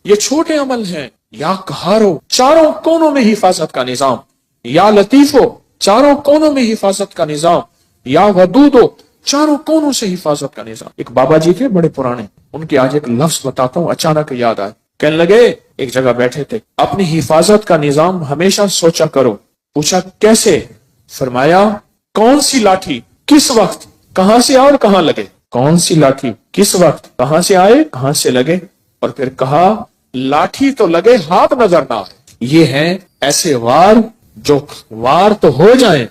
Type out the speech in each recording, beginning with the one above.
یہ چھوٹے عمل ہیں. یا قہارو چاروں کونوں میں حفاظت کا نظام، یا لطیفو چاروں کونوں میں حفاظت کا نظام، یا ودودو چاروں کونوں سے حفاظت کا نظام. ایک بابا جی تھے بڑے پرانے، ان کے آج ایک لفظ بتاتا ہوں، اچانک یاد آئے. کہنے لگے ایک جگہ بیٹھے تھے، اپنی حفاظت کا نظام ہمیشہ سوچا کرو. پوچھا کیسے؟ فرمایا کون سی لاٹھی کس وقت کہاں سے آئے اور کہاں لگے. کون سی لاٹھی کس وقت کہاں سے آئے کہاں سے لگے. اور پھر کہا لاٹھی تو لگے ہاتھ نظر نہ آئے. یہ ہیں ایسے وار جو وار تو ہو جائیں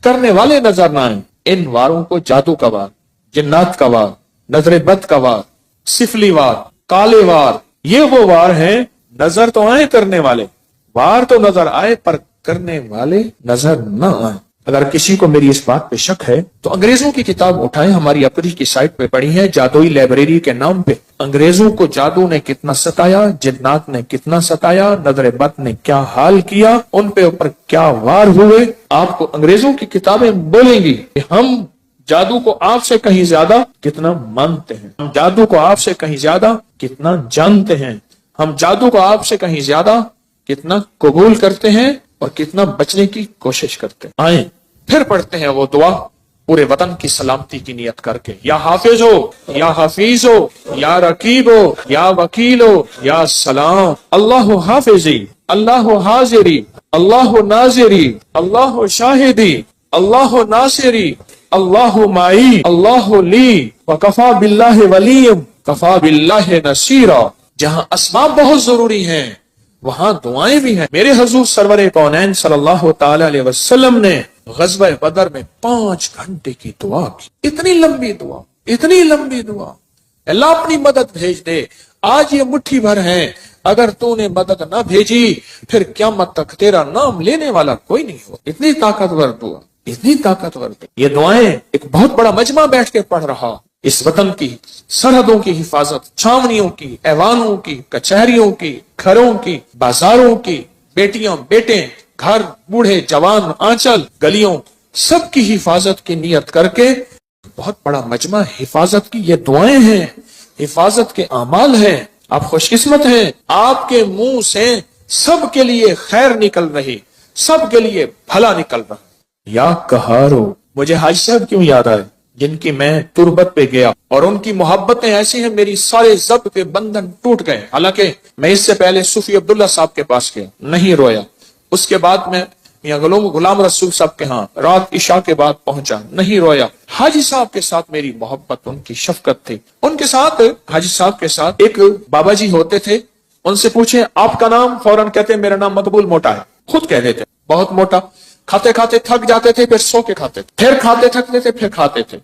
کرنے والے نظر نہ آئیں. ان واروں کو جادو کا وار، جنات کا وار، نظر بد کا وار، سفلی وار، کالے وار، یہ وہ وار ہیں نظر تو آئے کرنے والے، وار تو نظر آئے پر کرنے والے نظر نہ آئے. اگر کسی کو میری اس بات پہ شک ہے تو انگریزوں کی کتاب اٹھائیں، ہماری اپنی کی سائٹ پہ پڑھی ہے، جادوئی لائبریری کے نام پہ. انگریزوں کو جادو نے کتنا ستایا، جنات نے کتنا ستایا، نظر بد نے کیا حال کیا، ان پہ اوپر کیا وار ہوئے. آپ کو انگریزوں کی کتابیں بولیں گی کہ ہم جادو کو آپ سے کہیں زیادہ کتنا مانتے ہیں، ہم جادو کو آپ سے کہیں زیادہ کتنا جانتے ہیں، ہم جادو کو آپ سے کہیں زیادہ کتنا قبول کرتے ہیں اور کتنا بچنے کی کوشش کرتے ہیں. آئیں پھر پڑھتے ہیں وہ دعا پورے وطن کی سلامتی کی نیت کر کے. یا حافظ ہو، یا حفیظ ہو، یا رقیب ہو، یا وکیل ہو، یا سلام. اللہ حافظی، اللہ حاضری، اللہ ناظری، اللہ شاہدی، اللہ ناصری، اللہ معی، اللہ لی، وکفا باللہ ولیم، کفا باللہ نصیرا. جہاں اسباب بہت ضروری ہیں وہاں دعائیں بھی ہیں. میرے حضور سرور کونین صلی اللہ تعالی علیہ وسلم نے غزوہ بدر میں 5 گھنٹے کی دعا کی. اتنی لمبی دعا، اتنی لمبی دعا. اللہ اپنی مدد بھیج دے. آج یہ مٹھی بھر ہیں، اگر تو نے مدد نہ بھیجی پھر قیامت تک تیرا نام لینے والا کوئی نہیں ہو. اتنی طاقتور دعا، اتنی طاقتور. یہ دعائیں ایک بہت بڑا مجمع بیٹھ کے پڑھ رہا. اس وطن کی سرحدوں کی حفاظت، چھاونیوں کی، ایوانوں کی، کچہریوں کی، گھروں کی، بازاروں کی، بیٹیاں بیٹے، گھر، بوڑھے جوان، آنچل، گلیوں، سب کی حفاظت کی نیت کر کے بہت بڑا مجمع حفاظت کی یہ دعائیں ہیں، حفاظت کے اعمال ہیں. آپ خوش قسمت ہیں، آپ کے منہ سے سب کے لیے خیر نکل رہی، سب کے لیے بھلا نکل رہا. یا قہارو. مجھے حاج صاحب کیوں یاد آئے جن کی میں تربت پہ گیا اور ان کی محبتیں ایسی ہیں میری سارے ضبط کے بندھن ٹوٹ گئے. حالانکہ میں اس سے پہلے صوفی عبداللہ صاحب کے پاس گیا، نہیں رویا. اس کے بعد میں میاں غلام رسول صاحب کے ہاں رات عشاء کے بعد پہنچا، نہیں رویا. حاجی صاحب کے ساتھ میری محبت، ان کی شفقت تھی. ان کے ساتھ حاجی صاحب کے ساتھ ایک بابا جی ہوتے تھے، ان سے پوچھیں آپ کا نام، فوراً کہتے میرا نام مقبول موٹا ہے. خود کہہ دیتے بہت موٹا. کھاتے کھاتے تھک جاتے تھے، پھر سو کے کھاتے تھے، پھر کھاتے تھکتے تھے، پھر کھاتے تھے،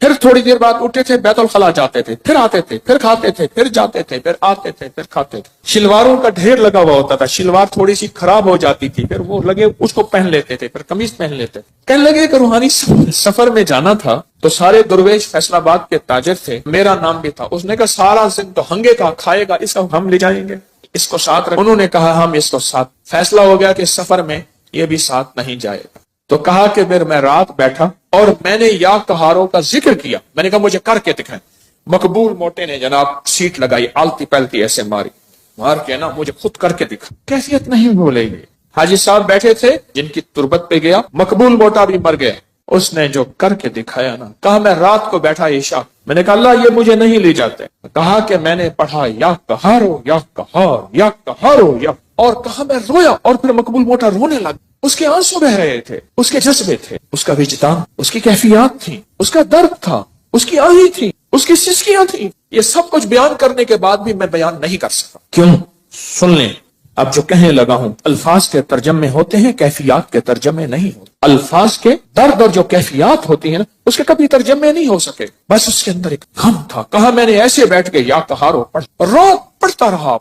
پھر تھوڑی دیر بعد اٹھتے تھے، بیت الخلا جاتے تھے، پھر آتے تھے، پھر کھاتے تھے، پھر جاتے تھے، پھر آتے تھے، پھر کھاتے تھے. شلواروں کا ڈھیر لگا ہوا ہوتا تھا، شلوار تھوڑی سی خراب ہو جاتی تھی، پھر وہ لگے اس کو پہن لیتے تھے، پھر قمیض پہن لیتے. کہنے لگے کہ روحانی سفر میں جانا تھا تو سارے درویش فیصل آباد کے تاجر تھے، میرا نام بھی تھا. اس نے کہا سارا دن تو ہنگے کا کھائے گا، اس کو ہم لے جائیں گے، اس کو ساتھ رکھ. انہوں نے کہا ہم اس کو ساتھ. فیصلہ ہو گیا کہ سفر میں یہ بھی ساتھ نہیں جائے گا. تو کہا کہ پھر میں رات بیٹھا اور میں نے یا قہاروں کا ذکر کیا. میں نے کہا مجھے کر کے دکھائیں. مقبول موٹے نے جناب سیٹ لگائی، آلتی پلتی ایسے مار کے نا مجھے خود کر کے دکھا. کیفیت نہیں بولے گی. حاجی صاحب بیٹھے تھے جن کی تربت پہ گیا، مقبول موٹا بھی مر گیا. اس نے جو کر کے دکھایا نا، کہا میں رات کو بیٹھا عشاء، میں نے کہا اللہ یہ مجھے نہیں لے جاتے. کہا کہ میں نے پڑھا یا قہارو یا قہار یا قہارو یا، اور کہا میں رویا. اور پھر مقبول موٹا رونے لگا. اس کے آنسو بہ رہے تھے، اس کے جذبے تھے، اس کا وجدان، اس کی کیفیات تھی، اس کا درد تھا، اس کی آہی تھی، اس کی سسکیاں تھیں. یہ سب کچھ بیان کرنے کے بعد بھی میں بیان نہیں کر سکا. کیوں؟ سن لیں. اب جو کہنے لگا ہوں، الفاظ کے ترجمے ہوتے ہیں، کیفیات کے ترجمے نہیں ہوتے. الفاظ کے درد اور جو کیفیات ہوتی ہیں نا، اس کے کبھی ترجمے نہیں ہو سکے. بس اس کے اندر ایک غم تھا. کہا میں نے ایسے بیٹھ کے یا قہارو پڑھتا رہا،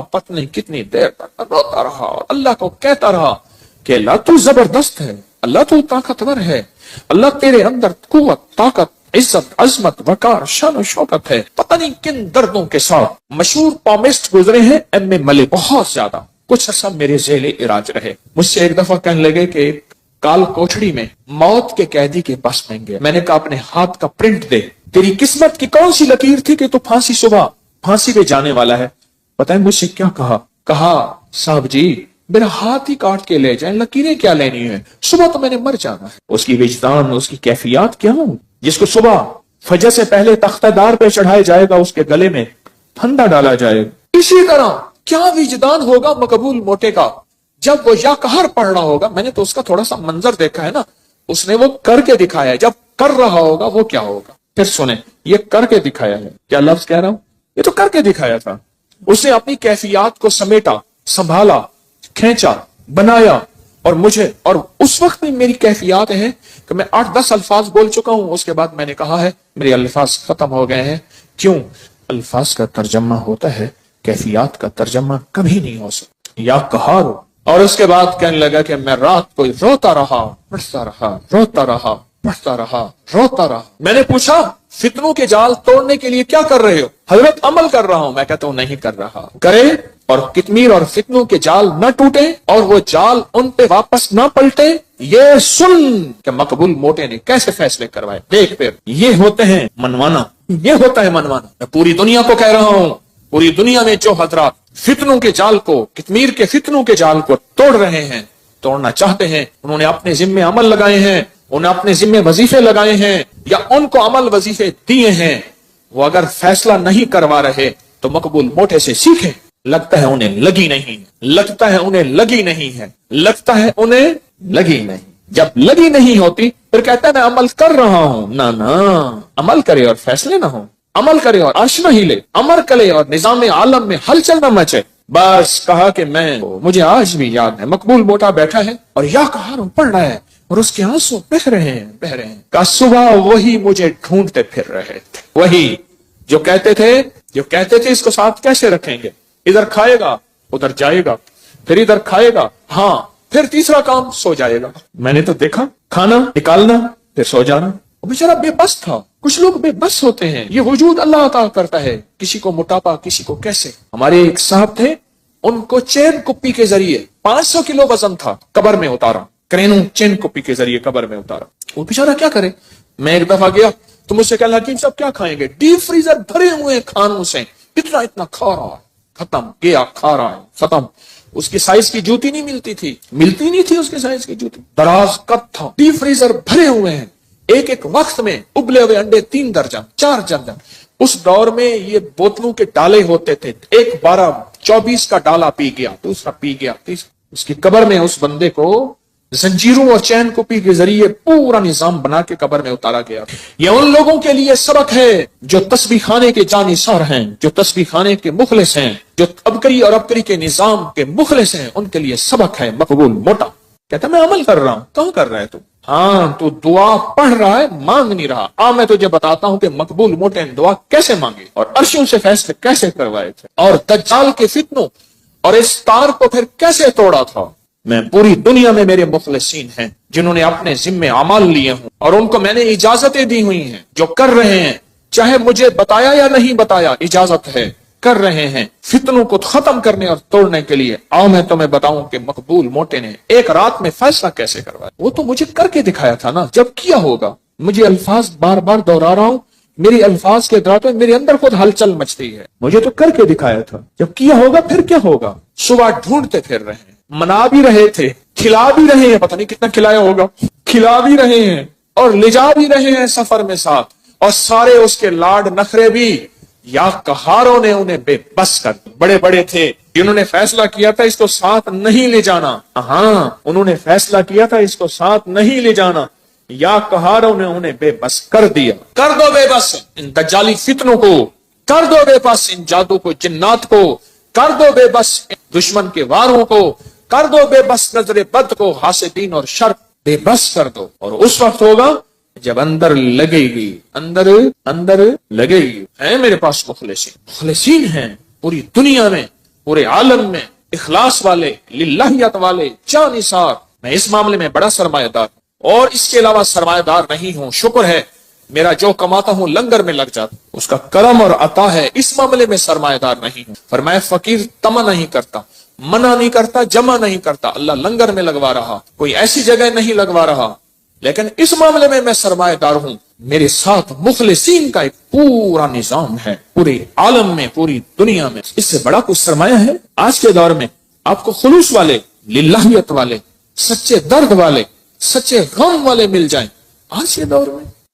پتہ نہیں کتنی دیر تک روتا رہا اور اللہ کو کہتا رہا کہ اللہ تو زبردست ہے، اللہ تو طاقتور ہے، اللہ تیرے اندر قوت، طاقت، عزت، عظمت، وقار، شان و شوکت ہے. پتہ نہیں کن دردوں کے ساتھ مشہور پامسٹ گزرے ہیں، ایم اے ملک، بہت زیادہ. کچھ عرصہ میرے ذیل علاج رہے. مجھ سے ایک دفعہ کہنے لگے کہ کال کوٹڑی میں موت کے قیدی کے پاس میں گیا. میں نے کہا اپنے ہاتھ کا پرنٹ دے، تیری قسمت کی کون سی لکیر تھی کہ تو پھانسی صبح پھانسی پہ جانے والا ہے. پتہ ہے مجھ سے کیا کہا صاحب جی میرا ہاتھ ہی کاٹ کے لے جائیں، لکیریں کیا لینی ہے، صبح تو میں نے مر جانا ہے۔ اس کی وجدان، اس کی کیفیات کیا ہوں، جس کو صبح فجر سے پہلے تختہ دار پہ چڑھایا جائے گا، اس کے گلے میں پھندا ڈالا جائے گا۔ اسی طرح کیا وجدان ہوگا مقبول موٹے کا جب وہ یا قہر پڑھ رہا ہوگا۔ میں نے تو اس کا تھوڑا سا منظر دیکھا ہے نا، اس نے وہ کر کے دکھایا ہے، جب کر رہا ہوگا وہ کیا ہوگا۔ پھر سنیں، یہ کر کے دکھایا ہے، کیا لفظ کہہ رہا ہوں، یہ تو کر کے دکھایا تھا۔ اس نے اپنی کیفیات کو سمیٹا، سنبھالا، کھینچا، بنایا، اور مجھے، اور اس وقت میں میری کیفیات ہیں کہ میں 8-10 الفاظ بول چکا ہوں، اس کے بعد میں نے کہا ہے میرے الفاظ ختم ہو گئے ہیں۔ کیوں؟ الفاظ کا ترجمہ ہوتا ہے، کیفیات کا ترجمہ کبھی نہیں ہو سکتا۔ یا قہار ہو۔ اور اس کے بعد کہنے لگا کہ میں رات کو روتا رہا، پڑھتا رہا، روتا رہا، پڑھتا رہا، روتا رہا۔ میں نے پوچھا فتنوں کے جال توڑنے کے لیے کیا کر رہے ہو؟ حضرت عمل کر رہا ہوں۔ میں کہتا ہوں نہیں کر رہا۔ کرے اور کتمیر اور فتنوں کے جال نہ ٹوٹے اور وہ جال ان پہ واپس نہ پلٹے، یہ سن کہ مقبول موٹے نے کیسے فیصلے کروائے۔ دیکھ پھر یہ ہوتے ہیں منوانا، یہ ہوتا ہے منوانا۔ میں پوری دنیا کو کہہ رہا ہوں، پوری دنیا میں جو حضرات فتنوں کے جال کو، کتمیر کے فتنوں کے جال کو توڑ رہے ہیں، توڑنا چاہتے ہیں، انہوں نے اپنے ذمے عمل لگائے ہیں، انہیں اپنے ذمے وظیفے لگائے ہیں، یا ان کو عمل وظیفے دیے ہیں، وہ اگر فیصلہ نہیں کروا رہے تو مقبول موٹے سے سیکھیں۔ لگتا ہے انہیں لگی نہیں، لگتا ہے انہیں لگی نہیں ہے، لگتا ہے انہیں لگی نہیں۔ جب لگی نہیں ہوتی پھر کہتا ہے میں عمل کر رہا ہوں۔ نہ عمل کرے اور فیصلے نہ ہوں، عمل کرے اور عرش نہ ہلے، عمل کرے اور نظام عالم میں ہلچل نہ مچے۔ بس کہا کہ مجھے آج بھی یاد ہے، مقبول موٹا بیٹھا ہے اور یا قہار پڑھ رہا ہے اور اس کے آنسو بہ رہے ہیں۔ کہ صبح وہی مجھے ڈھونڈتے پھر رہے تھے، وہی جو کہتے تھے اس کو ساتھ کیسے رکھیں گے، ادھر کھائے گا ادھر جائے گا، پھر ادھر کھائے گا، ہاں پھر تیسرا کام سو جائے گا۔ میں نے تو دیکھا کھانا نکالنا پھر سو جانا۔ وہ بیچارہ بے بس تھا۔ کچھ لوگ بے بس ہوتے ہیں، یہ وجود اللہ عطا کرتا ہے، کسی کو موٹاپا، کسی کو کیسے۔ ہمارے ایک صاحب تھے، ان کو چین کپی کے ذریعے 500 کلو وزن تھا، قبر میں اتارا، کرینوں چین کپی کے ذریعے قبر میں اتارا۔ وہ بیچارہ کیا کرے۔ میں ایک دفعہ گیا تو مجھ سے کہا حکیم صاحب کیا کھائیں گے؟ ڈیپ فریزر بھرے ہوئے کھانوں سے، اتنا کھا رہا ہے، ختم گیا، کھا رہا ہے، ختم۔ اس کی سائز کی جوتی نہیں ملتی تھی اس کی سائز کی جوتی، دراز قد تھا، ڈیپ فریزر بھرے ہوئے ہیں، ایک وقت میں ابلے ہوئے انڈے 3 درجن 4 درجن۔ اس دور میں یہ بوتلوں کے ڈالے ہوتے تھے، ایک 12-24 کا ڈالا پی گیا، دوسرا پی گیا، تیسرا۔ اس کی قبر میں اس بندے کو زنجیروں اور چین کپی کے ذریعے پورا نظام بنا کے قبر میں اتارا گیا۔ یہ ان لوگوں کے لیے سبق ہے جو تسبیح خانے کے جانثار ہیں، جو تسبیح خانے کے مخلص ہیں، جو ابکری اور ابکری کے نظام کے مخلص ہیں، ان کے لیے سبق ہے۔ مقبول موٹا کہتا میں عمل کر رہا ہوں۔ کہاں کر رہا ہے تو دعا پڑھ رہا ہے، مانگ نہیں رہا۔ میں تجھے بتاتا ہوں کہ مقبول موٹے نے دعا کیسے مانگی اور عرشوں سے فیصلے کیسے کروائے تھے، اور دجال کے فتنوں اور اس تار کو پھر کیسے توڑا تھا۔ میں پوری دنیا میں میرے مخلصین ہیں جنہوں نے اپنے ذمے اعمال لیے ہوں، اور ان کو میں نے اجازتیں دی ہوئی ہیں، جو کر رہے ہیں، چاہے مجھے بتایا یا نہیں بتایا، اجازت ہے، کر رہے ہیں فتنوں کو ختم کرنے اور توڑنے کے لیے۔ میں تمہیں بتاؤں کہ مقبول موٹے نے ایک رات میں فیصلہ کیسے کروایا۔ وہ تو مجھے کر کے دکھایا تھا نا، جب کیا ہوگا۔ مجھے الفاظ بار بار دہرا رہا ہوں، میری الفاظ کے دوران میرے اندر خود ہلچل مچتی ہے۔ مجھے تو کر کے دکھایا تھا، جب کیا ہوگا پھر کیا ہوگا۔ صبح ڈھونڈتے پھر رہے ہیں، منا بھی رہے تھے، کھلا بھی رہے ہیں، پتہ نہیں کتنا کھلایا ہوگا، کھلا بھی رہے ہیں اور لے جا بھی رہے ہیں سفر میں ساتھ، اور سارے اس کے لاڈ نخرے بھی یا قہاروں نے انہیں بے بس کر دیا۔ بڑے بڑے تھے جنہوں نے فیصلہ کیا تھا اس کو ساتھ نہیں لے جانا، انہوں نے فیصلہ کیا تھا اس کو ساتھ نہیں لے جانا، یا قہاروں نے انہیں بے بس کر دیا۔ کر دو بے بس ان دجالی فتنوں کو، کر دو بے بس ان جادو کو، جنات کو، کر دو بے بس دشمن کے واروں کو، کر دو بے بس نظر بد کو، حاسدین اور شر بے بس کر دو۔ اور اس وقت ہوگا جب اندر لگے گی، اندر لگے گی۔ ہیں میرے پاس مخلصین ہیں پوری دنیا میں، پورے عالم میں، اخلاص والے، للہیت والے، جانثار۔ میں اس معاملے میں بڑا سرمایہ دار اور اس کے علاوہ سرمایہ دار نہیں ہوں۔ شکر ہے میرا جو کماتا ہوں لنگر میں لگ جاتا، اس کا کرم اور عطا ہے، اس معاملے میں سرمایہ دار نہیں ہوں۔ فرمایا فقیر تما نہیں کرتا، منع نہیں کرتا، جمع نہیں کرتا، اللہ لنگر میں لگوا رہا، کوئی ایسی جگہ نہیں لگوا رہا، لیکن اس معاملے میں سرمایہ دار ہوں میرے ساتھ مخلصین کا ایک پورا نظام ہے پورے عالم میں، پوری دنیا میں۔ اس سے بڑا کچھ سرمایہ ہے آج کے دور میں؟ آپ کو خلوص والے، للہیت والے، سچے درد والے، سچے غم والے مل جائیں آج کے دور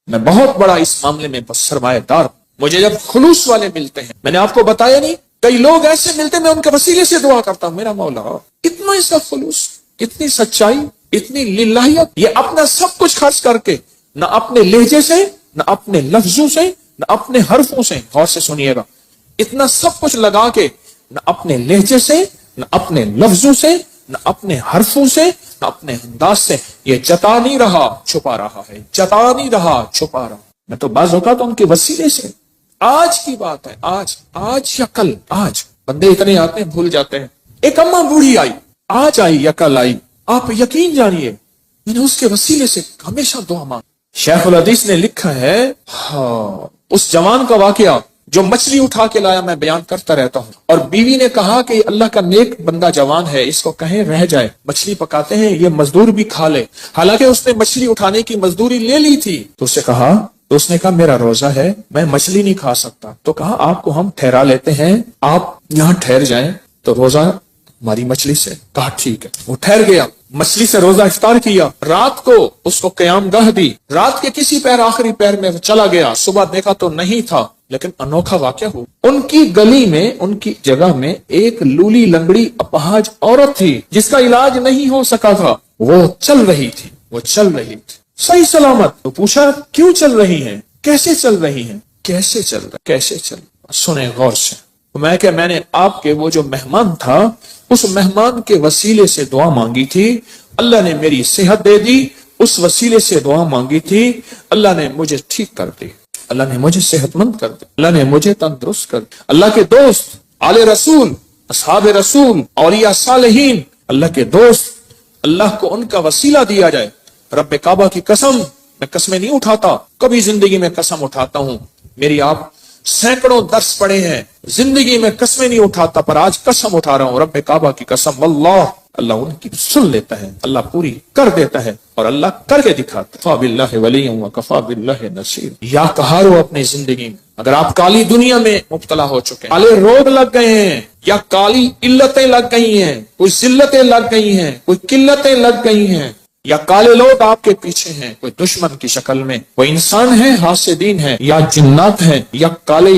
میں بہت بڑا اس معاملے میں سرمایہ دار ہوں۔ مجھے جب خلوص والے ملتے ہیں، میں نے آپ کو بتایا نہیں، کئی لوگ ایسے ملتے ہیں، میں ان کے وسیلے سے دعا کرتا ہوں، میرا مولا اتنا اس کا خلوص، اتنی سچائی، اتنی للہیت، یہ اپنا سب کچھ خرچ کر کے، نہ اپنے لہجے سے، نہ اپنے لفظوں سے، نہ اپنے حرفوں سے، غور سے سنیے گا، اتنا سب کچھ لگا کے، نہ اپنے لہجے سے، نہ اپنے لفظوں سے، نہ اپنے حرفوں سے، نہ اپنے انداز سے، یہ جتا نہیں رہا چھپا رہا ہے، جتا نہیں رہا چھپا رہا۔ میں تو بعض اوقات ان کے وسیلے سے، آج کی بات ہے، آج یا کل، آج بندے اتنے آتے ہیں بھول جاتے ہیں۔ ایک اماں بوڑھی آئی، آج آئی یا کل آئی، آپ یقین جانیے میں نے اس کے وسیلے سے ہمیشہ دعا مانگ۔ شیخ الحدیث نے لکھا ہے، اس جوان کا واقعہ جو مچھلی اٹھا کے لایا، میں بیان کرتا رہتا ہوں، اور بیوی نے کہا کہ اللہ کا نیک بندہ جوان ہے، اس کو کہیں رہ جائے، مچھلی پکاتے ہیں، یہ مزدور بھی کھا لے۔ حالانکہ اس نے مچھلی اٹھانے کی مزدوری لے لی تھی، تو اس نے کہا میرا روزہ ہے، میں مچھلی نہیں کھا سکتا۔ تو کہا آپ کو ہم ٹھہرا لیتے ہیں، آپ یہاں ٹھہر جائیں تو روزہ ہماری مچھلی سے۔ کہا ٹھیک ہے، وہ ٹھہر گیا، مچھلی سے روزہ افطار کیا، رات کو اس کو قیام گاہ دی، رات کے کسی پیر آخری پیر میں چلا گیا، صبح دیکھا تو نہیں تھا، لیکن انوکھا واقعہ ہوا، ان کی گلی میں، ان کی جگہ میں ایک لولی لنگڑی اپاہج عورت تھی جس کا علاج نہیں ہو سکا تھا، وہ چل رہی تھی صحیح سلامت۔ تو پوچھا کیوں چل رہی ہیں، کیسے چل رہی ہیں، کیسے چل رہا؟ سنیں غور سے، میں نے آپ کے وہ جو مہمان تھا، اس مہمان کے وسیلے سے دعا مانگی تھی، اللہ نے میری صحت دے دی، اس وسیلے سے دعا مانگی تھی، اللہ نے مجھے ٹھیک کر دی، اللہ نے مجھے صحت مند کر دی، اللہ نے مجھے تندرست کر دی۔ اللہ کے دوست، آل رسول، اصحاب رسول، اولیاء صالحین، اللہ کے دوست، اللہ کو ان کا وسیلہ دیا جائے۔ رب کعبہ کی قسم، میں قسمیں نہیں اٹھاتا، کبھی زندگی میں قسم اٹھاتا ہوں، میری آپ سینکڑوں درس پڑے ہیں، زندگی میں قسمیں نہیں اٹھاتا، پر آج قسم اٹھا رہا ہوں، رب کعبہ کی قسم، واللہ اللہ ان کی سن لیتا ہے، اللہ پوری کر دیتا ہے، اور اللہ کر کے دکھاتا ہے۔ کفا باللہ ولی وکفا باللہ نصیر۔ یا کہارو اپنی زندگی میں، اگر آپ کالی دنیا میں مبتلا ہو چکے ہیں، کالے روگ لگ گئے ہیں، یا کالی علتیں لگ گئی ہیں، کوئی ذلتیں لگ گئی ہیں، کوئی قلتیں لگ گئی ہیں، یا کالے لوگ آپ کے پیچھے ہیں، کوئی دشمن کی شکل میں، کوئی انسان ہے، حاسدین ہیں، یا جنات ہیں، یا کالے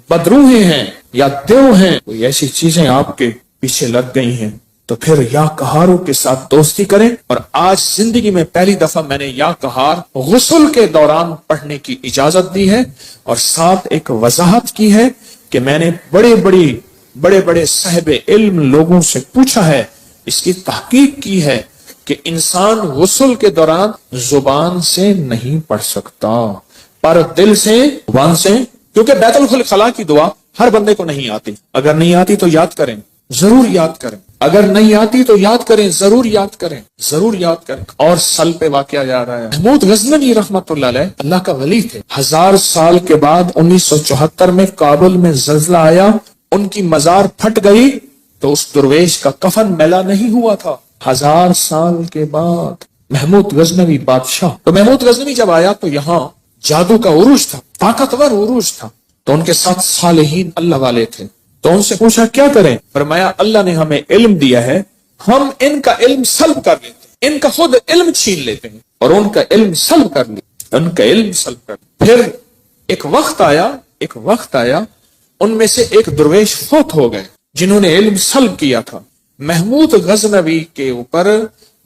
بدروہیں ہیں، یا دیو ہیں، کوئی ایسی چیزیں آپ کے پیچھے لگ گئی ہیں، تو پھر یا کہاروں کے ساتھ دوستی کریں۔ اور آج زندگی میں پہلی دفعہ میں نے یا کہار غسل کے دوران پڑھنے کی اجازت دی ہے، اور ساتھ ایک وضاحت کی ہے کہ میں نے بڑے بڑے صاحب علم لوگوں سے پوچھا ہے، اس کی تحقیق کی ہے کہ انسان غسل کے دوران زبان سے نہیں پڑھ سکتا، پر دل سے، زبان سے، کیونکہ بیت الخلاء کی دعا ہر بندے کو نہیں آتی، اگر نہیں آتی تو یاد کریں، ضرور یاد کریں، اگر نہیں آتی تو یاد کریں، ضرور یاد کریں، ضرور یاد کریں۔ اور سل پہ واقعہ یاد آیا، محمود غزنوی رحمت اللہ علیہ اللہ کا ولی تھے، 1000 سال کے بعد 1974 میں کابل میں زلزلہ آیا، ان کی مزار پھٹ گئی، تو اس درویش کا کفن میلا نہیں ہوا تھا، 1000 سال کے بعد محمود غزنوی بادشاہ۔ تو محمود غزنوی جب آیا تو یہاں جادو کا عروج تھا، طاقتور عروج تھا، تو ان کے ساتھ صالحین اللہ والے تھے، تو ان سے پوچھا کیا کریں؟ فرمایا اللہ نے ہمیں علم دیا ہے، ہم ان کا علم سلب کر لیتے ہیں، ان کا خود علم چھین لیتے ہیں، اور ان کا علم سلب کر لیتے، ان کا علم سلب کر لیتے۔ پھر ایک وقت آیا ان میں سے ایک درویش فوت ہو گئے جنہوں نے علم سلب کیا تھا، محمود غزنوی کے اوپر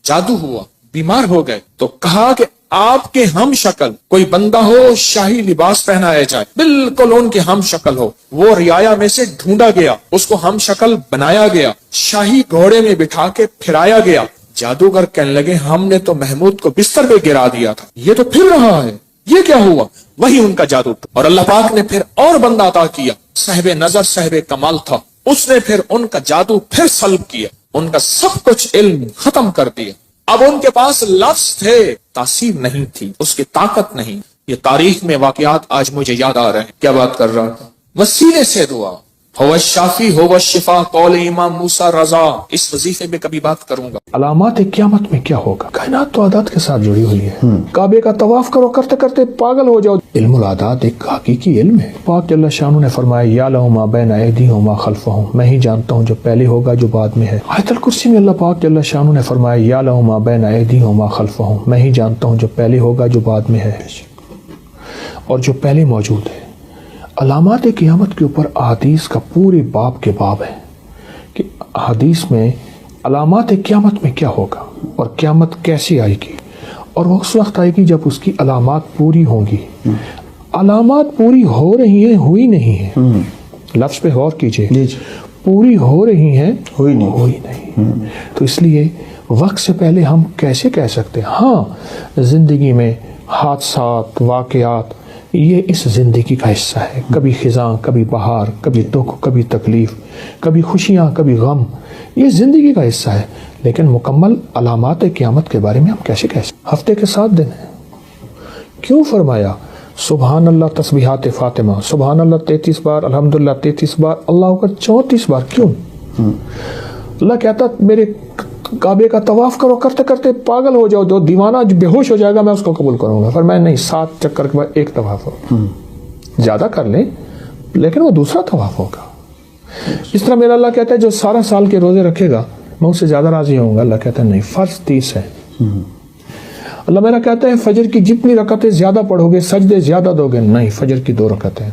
جادو ہوا، بیمار ہو گئے، تو کہا کہ آپ کے ہم شکل کوئی بندہ ہو، شاہی لباس پہنایا جائے، بالکل ان کے ہم شکل ہو، وہ رعایا میں سے ڈھونڈا گیا، اس کو ہم شکل بنایا گیا، شاہی گھوڑے میں بٹھا کے پھرایا گیا۔ جادوگر کہنے لگے ہم نے تو محمود کو بستر پہ گرا دیا تھا، یہ تو پھر رہا ہے، یہ کیا ہوا؟ وہی ان کا جادو تھا، اور اللہ پاک نے پھر اور بندہ عطا کیا، صاحب نظر، صاحب کمال تھا، اس نے پھر ان کا جادو پھر سلب کیا، ان کا سب کچھ علم ختم کر دیا۔ اب ان کے پاس لفظ تھے، تاثیر نہیں تھی، اس کی طاقت نہیں۔ یہ تاریخ میں واقعات آج مجھے یاد آ رہے ہیں، کیا بات کر رہا تھا؟ وسیلے سے دعا، ہو الشافی ہو الشفا قول امام موسیٰ رضا، اس وظیفے میں کبھی بات کروں گا۔ علامات قیامت میں کیا ہوگا؟ کائنات تو عادات کے ساتھ جڑی ہوئی ہے۔ کعبے کا طواف کرو، کرتے کرتے پاگل ہو جاؤ۔ علم العادات ایک حقیقی علم ہے۔ پاک جل شانہ نے فرمایا یعلم ما بین ایدیہم وما خلفہم، میں ہی جانتا ہوں جو پہلے ہوگا جو بعد میں ہے۔ آیت الکرسی میں اللہ پاک جل شانہ نے فرمایا یعلم ما بین ایدیہم وما خلفہم، میں ہی جانتا ہوں جو پہلے ہوگا جو بعد میں ہے اور جو پہلے موجود ہے۔ علامات قیامت کے اوپر احادیث کا پورے باب کے باب ہے کہ حدیث میں علامات قیامت میں کیا ہوگا اور قیامت کیسے آئے گی، اور وہ اس وقت آئے گی جب اس کی علامات پوری ہوں گی۔ علامات پوری ہو رہی ہیں، ہوئی نہیں ہیں۔ لفظ پہ غور کیجئے، پوری ہو رہی ہیں، ہوئی نہیں۔ تو اس لیے وقت سے پہلے ہم کیسے کہہ سکتے ہیں؟ ہاں، زندگی میں حادثات، واقعات، یہ اس زندگی کا حصہ ہے۔ کبھی خزاں، کبھی بہار، کبھی دکھ، کبھی تکلیف، کبھی خوشیاں، کبھی غم، یہ زندگی کا حصہ ہے۔ لیکن مکمل علامات قیامت کے بارے میں ہم کیسے کہہ سکتے؟ ہفتے کے 7 دن ہیں۔ کیوں فرمایا سبحان اللہ تسبیحات فاطمہ، سبحان اللہ 33 بار، الحمدللہ 33 بار، اللہ اکبر 34 بار؟ کیوں؟ اللہ کہتا میرے کعبے کا طواف کرو، کرتے کرتے پاگل ہو جاؤ، جو دیوانہ بے ہوش ہو جائے گا میں اس کو قبول کروں گا۔ پر میں نہیں، 7 چکر کے بعد ایک طواف ہو، زیادہ کر لیں لیکن وہ دوسرا طواف ہوگا۔ اس طرح میرا اللہ کہتا ہے جو سارا سال کے روزے رکھے گا میں اس سے زیادہ راضی ہوں گا۔ اللہ کہتا ہے نہیں، فرض 30 ہے۔ اللہ میرا کہتا ہے فجر کی جتنی رکعتیں زیادہ پڑھو گے، سجدے زیادہ دو گے، نہیں، فجر کی 2 رکعتیں،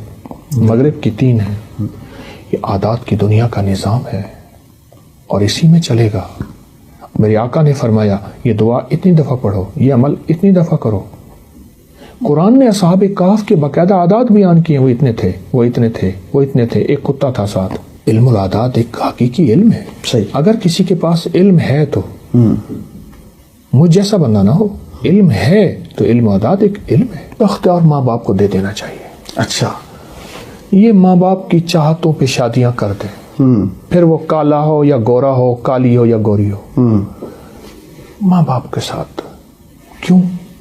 مغرب کی 3 ہیں۔ یہ عادات کی دنیا کا نظام ہے اور اسی میں چلے گا۔ میرے آقا نے فرمایا یہ دعا اتنی دفعہ پڑھو، یہ عمل اتنی دفعہ کرو۔ قرآن نے اصحاب کہف کے باقاعدہ عادات بیان کیے، وہ اتنے تھے، وہ اتنے تھے، وہ اتنے تھے، ایک کتا تھا ساتھ۔ علم العادات ایک حقیقی علم ہے۔ صحیح۔ اگر کسی کے پاس علم ہے تو مجھ جیسا بندہ نہ ہو، علم ہے تو علم العادات ایک علم ہے۔ اختیار ماں باپ کو دے دینا چاہیے۔ اچھا، یہ ماں باپ کی چاہتوں پہ شادیاں کر دیں، پھر وہ کالا ہو یا گورا ہو، کالی ہو یا گوری ہو، ماں باپ کے ساتھ کیوں؟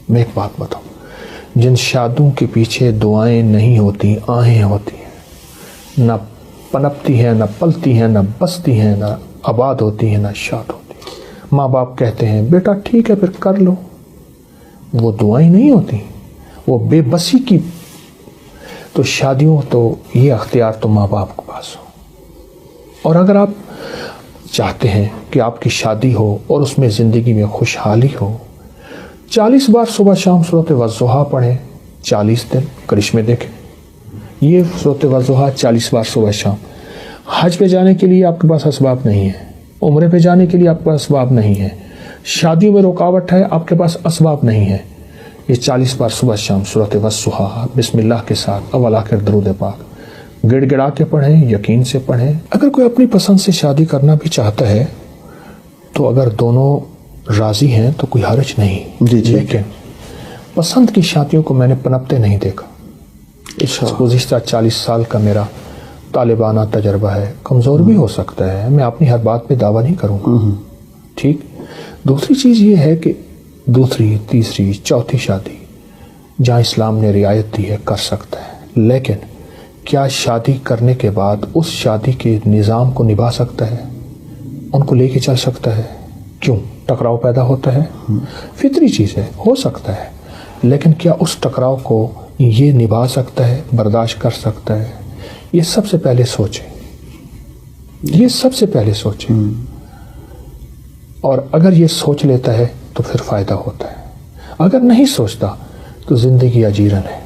میں ایک بات بتاؤں، جن شادوں کے پیچھے دعائیں نہیں ہوتی، آہیں ہوتی ہیں، نہ پنپتی ہیں، نہ پلتی ہیں، نہ بستی ہیں، نہ آباد ہوتی ہیں، نہ شاد ہوتی ہیں۔ ماں باپ کہتے ہیں بیٹا ٹھیک ہے پھر کر لو، وہ دعائیں نہیں ہوتی، وہ بے بسی کی۔ تو شادیوں تو یہ اختیار تو ماں باپ کے پاس ہو۔ اور اگر آپ چاہتے ہیں کہ آپ کی شادی ہو اور اس میں زندگی میں خوشحالی ہو، 40 بار صبح شام سورۃ والضحیٰ پڑھیں، 40 دن کرشمے دیکھیں۔ یہ سورۃ والضحیٰ 40 بار صبح شام۔ حج پہ جانے کے لیے آپ کے پاس اسباب نہیں ہے، عمرے پہ جانے کے لیے آپ کے پاس اسباب نہیں ہے، شادیوں میں رکاوٹ ہے، آپ کے پاس اسباب نہیں ہے، یہ 40 بار صبح شام سورۃ والضحیٰ بسم اللہ کے ساتھ اول آخر درود پاک گڑ گڑا کے پڑھیں، یقین سے پڑھیں۔ اگر کوئی اپنی پسند سے شادی کرنا بھی چاہتا ہے تو اگر دونوں راضی ہیں تو کوئی حرج نہیں، لیکن پسند کی شادیوں کو میں نے پنپتے نہیں دیکھا۔ گزشتہ 40 سال کا میرا طالبانہ تجربہ ہے، کمزور بھی ہو سکتا ہے، میں اپنی ہر بات پہ دعویٰ نہیں کروں گا، ٹھیک۔ دوسری چیز یہ ہے کہ دوسری، تیسری، چوتھی شادی جہاں اسلام نے رعایت دی ہے کر سکتا ہے، لیکن کیا شادی کرنے کے بعد اس شادی کے نظام کو نبھا سکتا ہے، ان کو لے کے چل سکتا ہے؟ کیوں؟ ٹکراؤ پیدا ہوتا ہے، فطری چیز ہے، ہو سکتا ہے، لیکن کیا اس ٹکراؤ کو یہ نبھا سکتا ہے، برداشت کر سکتا ہے؟ یہ سب سے پہلے سوچیں، یہ سب سے پہلے سوچیں، اور اگر یہ سوچ لیتا ہے تو پھر فائدہ ہوتا ہے، اگر نہیں سوچتا تو زندگی اجیرن ہے،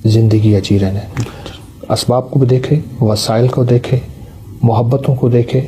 زندگی اجیرن ہے۔ اسباب کو بھی دیکھے، وسائل کو دیکھے، محبتوں کو دیکھے،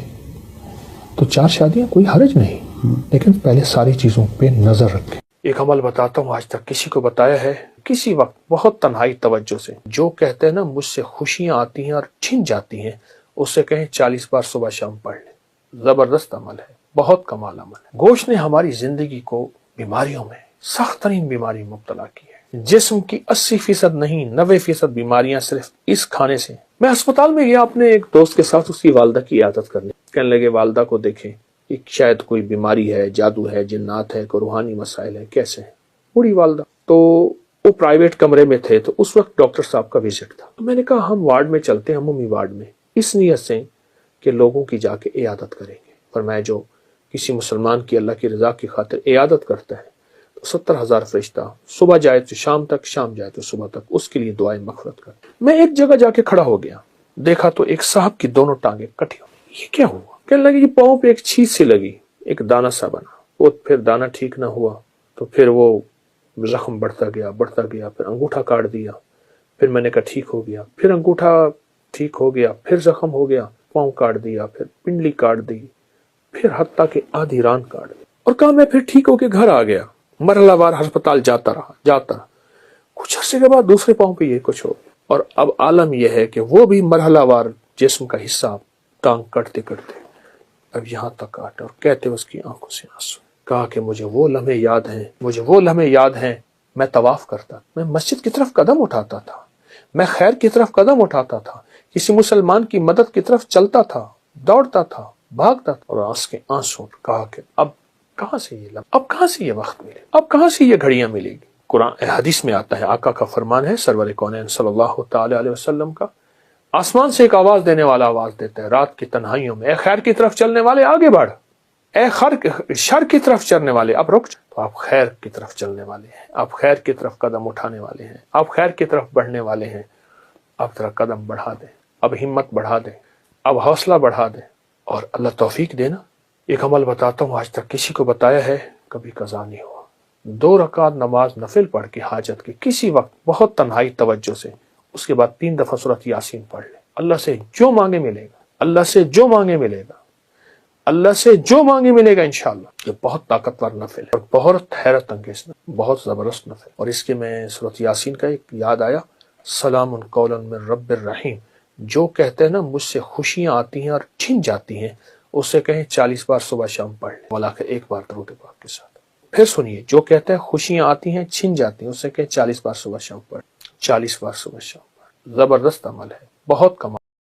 تو 4 شادیاں کوئی حرج نہیں، لیکن پہلے ساری چیزوں پہ نظر رکھیں۔ ایک عمل بتاتا ہوں، آج تک کسی کو بتایا ہے، کسی وقت بہت تنہائی توجہ سے، جو کہتے ہیں نا مجھ سے خوشیاں آتی ہیں اور چھن جاتی ہیں، اس سے کہیں 40 بار صبح شام پڑھ لیں، زبردست عمل ہے، بہت کمال عمل ہے۔ گوشت نے ہماری زندگی کو بیماریوں میں، سخت ترین بیماری مبتلا کی ہے۔ جسم کی 80% نہیں 90% بیماریاں صرف اس کھانے سے۔ میں ہسپتال میں گیا اپنے ایک دوست کے ساتھ اس کی والدہ کی عیادت کرنے، کہنے لگے والدہ کو دیکھیں کہ شاید کوئی بیماری ہے، جادو ہے، جنات ہے، کوئی روحانی مسائل ہے، کیسے ہیں؟ بوڑھی والدہ۔ تو وہ پرائیویٹ کمرے میں تھے تو اس وقت ڈاکٹر صاحب کا وزٹ تھا. تو میں نے کہا ہم وارڈ میں چلتے ہیں, عمومی وارڈ میں, اس نیت سے کہ لوگوں کی جا کے عیادت کریں گے. فرمایا جو کسی مسلمان کی اللہ کی رضا کی خاطر عیادت کرتا ہے تو 70,000 فرشتہ صبح جائے تو شام تک, شام جائے تو صبح تک اس کے لیے دعائیں مغفرت کرتے. میں ایک جگہ جا کے کھڑا ہو گیا, دیکھا تو ایک صاحب کی دونوں ٹانگیں کٹی ہوئی. یہ کیا ہوا؟ کہنے لگے کہ پاؤں پہ ایک چھیز سی لگی, ایک دانہ سا بنا, وہ پھر دانہ ٹھیک نہ ہوا تو پھر وہ زخم بڑھتا گیا, پھر انگوٹھا کاٹ دیا, پھر میں نے کہا ٹھیک ہو گیا, پھر انگوٹھا ٹھیک ہو گیا, پھر زخم ہو گیا, پاؤں کاٹ دیا, پھر پنڈلی کاٹ دی, پھر حتیٰ کہ آدھی ران کاٹ دی. اور کہا میں پھر ٹھیک ہو کے گھر آ گیا, مرحلہ وار ہسپتال جاتا رہا. کچھ عرصے کے بعد دوسرے پاؤں پہ یہ کچھ ہو گیا. اور اب عالم یہ ہے کہ وہ بھی مرحلہ وار جسم کا حصہ ٹانگ کٹتے کٹتے اب یہاں تک کاٹا, اور کہتے اس کی آنکھوں سے آنسو. کہا کہ مجھے وہ لمحے یاد ہیں, میں طواف کرتا, میں مسجد کی طرف قدم اٹھاتا تھا, میں خیر کی طرف قدم اٹھاتا تھا, کسی مسلمان کی مدد کی طرف چلتا تھا, دوڑتا تھا, بھاگتا تھا, اور آنکھ کے آنسو. کہا کہ اب کہاں سے یہ لمحہ, اب کہاں سے یہ وقت ملے, اب کہاں سے یہ گھڑیاں ملے گی. قرآن حدیث میں آتا ہے, آقا کا فرمان ہے سرور کونین صلی اللہ تعالی علیہ وسلم کا, آسمان سے ایک آواز دینے والا آواز دیتا ہے رات کی تنہائیوں میں, اے خیر کی طرف چلنے والے آگے بڑھ, اے شر کی طرف چلنے والے اب رک. تو آپ خیر کی طرف چلنے والے ہیں, آپ خیر کی طرف قدم اٹھانے والے ہیں, آپ خیر کی طرف بڑھنے والے ہیں. اب ذرا قدم بڑھا دیں, اب ہمت بڑھا دیں, اب حوصلہ بڑھا دیں, اور اللہ توفیق دینا. ایک عمل بتاتا ہوں, آج تک کسی کو بتایا ہے, کبھی قضا نہیں ہوا. 2 رکعت نماز نفل پڑھ کے حاجت کے کسی وقت بہت تنہائی توجہ سے, اس کے بعد 3 دفعہ سورۃ یاسین پڑھ لیں. اللہ سے جو مانگے ملے گا, اللہ سے جو مانگے ملے گا, اللہ سے جو مانگے ملے گا انشاءاللہ. یہ بہت طاقتور نفل ہے اور بہت حیرت انگیز, بہت زبردست نفل. اور اس کے میں سورۃ یاسین کا ایک یاد آیا, سلام قولا من رب الرحیم. جو کہتے ہیں نا مجھ سے خوشیاں آتی ہیں اور چھن جاتی ہیں, اس سے کہیں 40 بار صبح شام پڑھ لیں, والا کہ 1 بار درود پاک کے ساتھ. پھر سنیے, جو کہتے ہیں خوشیاں آتی ہیں چھن جاتی ہیں, اس سے کہیں 40 بار صبح شام پڑھ, 40 بار صبح شام پڑھ. زبردست عمل ہے, بہت کمال.